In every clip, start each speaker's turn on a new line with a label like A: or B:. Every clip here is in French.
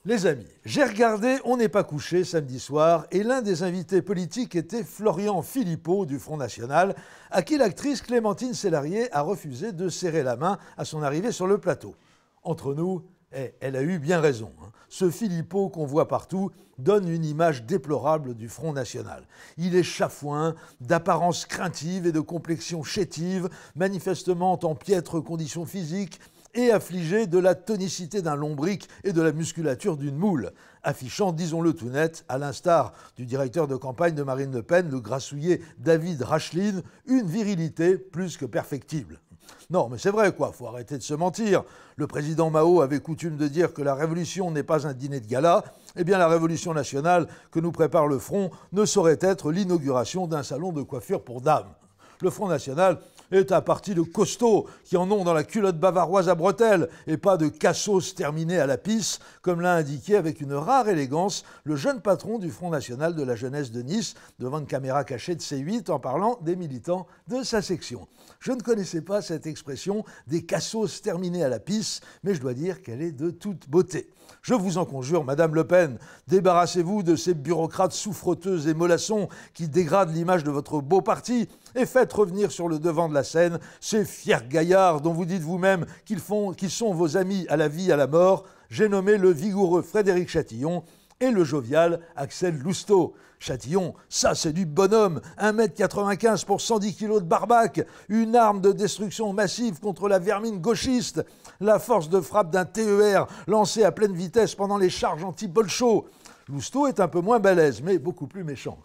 A: Les amis, j'ai regardé On n'est pas couché samedi soir et l'un des invités politiques était Florian Philippot du Front National, à qui l'actrice Clémentine Célarié a refusé de serrer la main à son arrivée sur le plateau. Entre nous, elle a eu bien raison. Ce Philippot qu'on voit partout donne une image déplorable du Front National. Il est chafouin, d'apparence craintive et de complexion chétive, manifestement en piètre condition physique, et affligé de la tonicité d'un lombric et de la musculature d'une moule, affichant, disons-le tout net, à l'instar du directeur de campagne de Marine Le Pen, le grassouillet David Racheline, une virilité plus que perfectible. Non, mais c'est vrai, quoi, faut arrêter de se mentir. Le président Mao avait coutume de dire que la révolution n'est pas un dîner de gala. Eh bien, la révolution nationale que nous prépare le Front ne saurait être l'inauguration d'un salon de coiffure pour dames. Le Front National est un parti de costauds qui en ont dans la culotte bavaroise à bretelles et pas de cassos terminés à la pisse, comme l'a indiqué avec une rare élégance le jeune patron du Front National de la jeunesse de Nice devant une caméra cachée de C8 en parlant des militants de sa section. Je ne connaissais pas cette expression des cassos terminés à la pisse, mais je dois dire qu'elle est de toute beauté. Je vous en conjure, Madame Le Pen, débarrassez-vous de ces bureaucrates souffreteuses et mollassons qui dégradent l'image de votre beau parti et faites revenir sur le devant de la scène ces fiers gaillards dont vous dites vous-même qu'ils sont vos amis à la vie, à la mort. J'ai nommé le vigoureux Frédéric Chatillon et le jovial Axel Lousteau. Chatillon, ça c'est du bonhomme, 1,95 m pour 110 kg de barbac, une arme de destruction massive contre la vermine gauchiste, la force de frappe d'un TER lancé à pleine vitesse pendant les charges anti-Bolcho. Lousteau est un peu moins balèze, mais beaucoup plus méchant.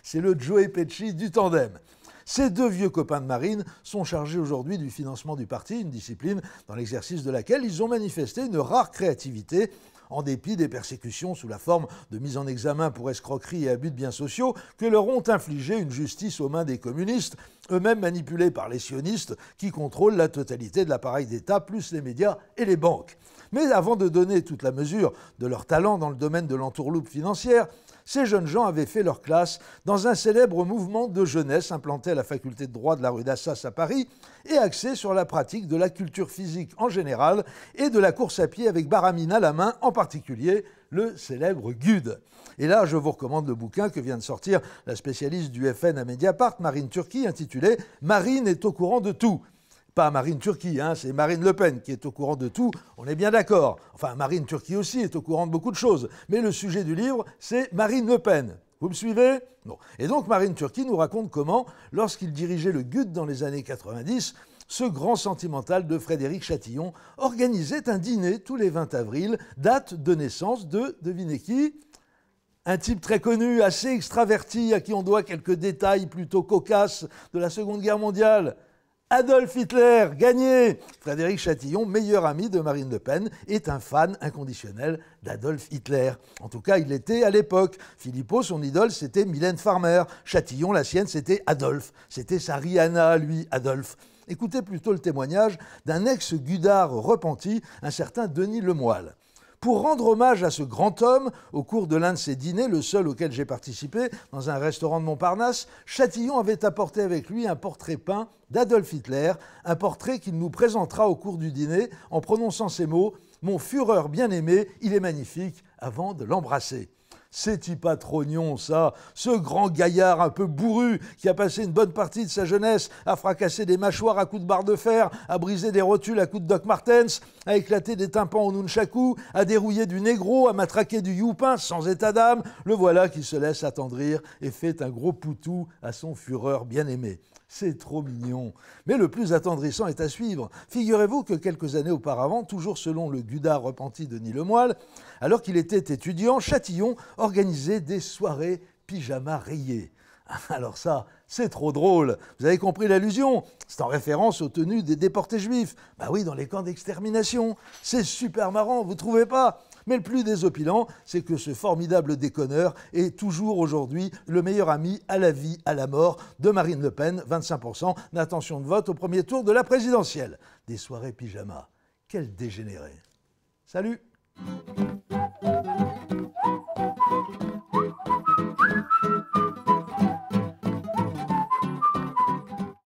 A: C'est le Joe Pesci du tandem. Ces deux vieux copains de Marine sont chargés aujourd'hui du financement du parti, une discipline dans l'exercice de laquelle ils ont manifesté une rare créativité, en dépit des persécutions sous la forme de mise en examen pour escroquerie et abus de biens sociaux que leur ont infligé une justice aux mains des communistes, eux-mêmes manipulés par les sionistes qui contrôlent la totalité de l'appareil d'État, plus les médias et les banques. Mais avant de donner toute la mesure de leur talent dans le domaine de l'entourloupe financière, ces jeunes gens avaient fait leur classe dans un célèbre mouvement de jeunesse implanté à la faculté de droit de la rue d'Assas à Paris et axé sur la pratique de la culture physique en général et de la course à pied avec baramine à la main, en particulier le célèbre GUD. Et là, je vous recommande le bouquin que vient de sortir la spécialiste du FN à Mediapart, Marine Turki, intitulé « Marine est au courant de tout ». Pas Marine Turki, c'est Marine Le Pen qui est au courant de tout, on est bien d'accord. Enfin, Marine Turki aussi est au courant de beaucoup de choses. Mais le sujet du livre, c'est Marine Le Pen. Vous me suivez? Non. Et donc Marine Turki nous raconte comment, lorsqu'il dirigeait le GUD dans les années 90, ce grand sentimental de Frédéric Chatillon organisait un dîner tous les 20 avril, date de naissance de, devinez qui? Un type très connu, assez extraverti, à qui on doit quelques détails plutôt cocasses de la Seconde Guerre mondiale. Adolf Hitler, gagné! Frédéric Chatillon, meilleur ami de Marine Le Pen, est un fan inconditionnel d'Adolf Hitler. En tout cas, il l'était à l'époque. Philippot, son idole, c'était Mylène Farmer. Chatillon, la sienne, c'était Adolphe. C'était sa Rihanna, lui, Adolphe. Écoutez plutôt le témoignage d'un ex-gudard repenti, un certain Denis Lemoyle. Pour rendre hommage à ce grand homme, au cours de l'un de ses dîners, le seul auquel j'ai participé, dans un restaurant de Montparnasse, Chatillon avait apporté avec lui un portrait peint d'Adolf Hitler, un portrait qu'il nous présentera au cours du dîner en prononçant ces mots « Mon Führer bien-aimé, il est magnifique » avant de l'embrasser. C'est-y pas trognon, ça, ce grand gaillard un peu bourru qui a passé une bonne partie de sa jeunesse à fracasser des mâchoires à coups de barre de fer, à briser des rotules à coups de Doc Martens, à éclater des tympans au nunchaku, à dérouiller du négro, à matraquer du youpin sans état d'âme, le voilà qui se laisse attendrir et fait un gros poutou à son Führer bien-aimé. C'est trop mignon. Mais le plus attendrissant est à suivre. Figurez-vous que quelques années auparavant, toujours selon le gudard repenti Denis Lemoyle, alors qu'il était étudiant, Chatillon organisait des soirées pyjama rayées. Alors ça, c'est trop drôle. Vous avez compris l'allusion? C'est en référence aux tenues des déportés juifs. Bah oui, dans les camps d'extermination. C'est super marrant, vous trouvez pas? Mais le plus désopilant, c'est que ce formidable déconneur est toujours aujourd'hui le meilleur ami à la vie, à la mort de Marine Le Pen, 25% d'intention de vote au premier tour de la présidentielle. Des soirées pyjama. Quel dégénéré. Salut!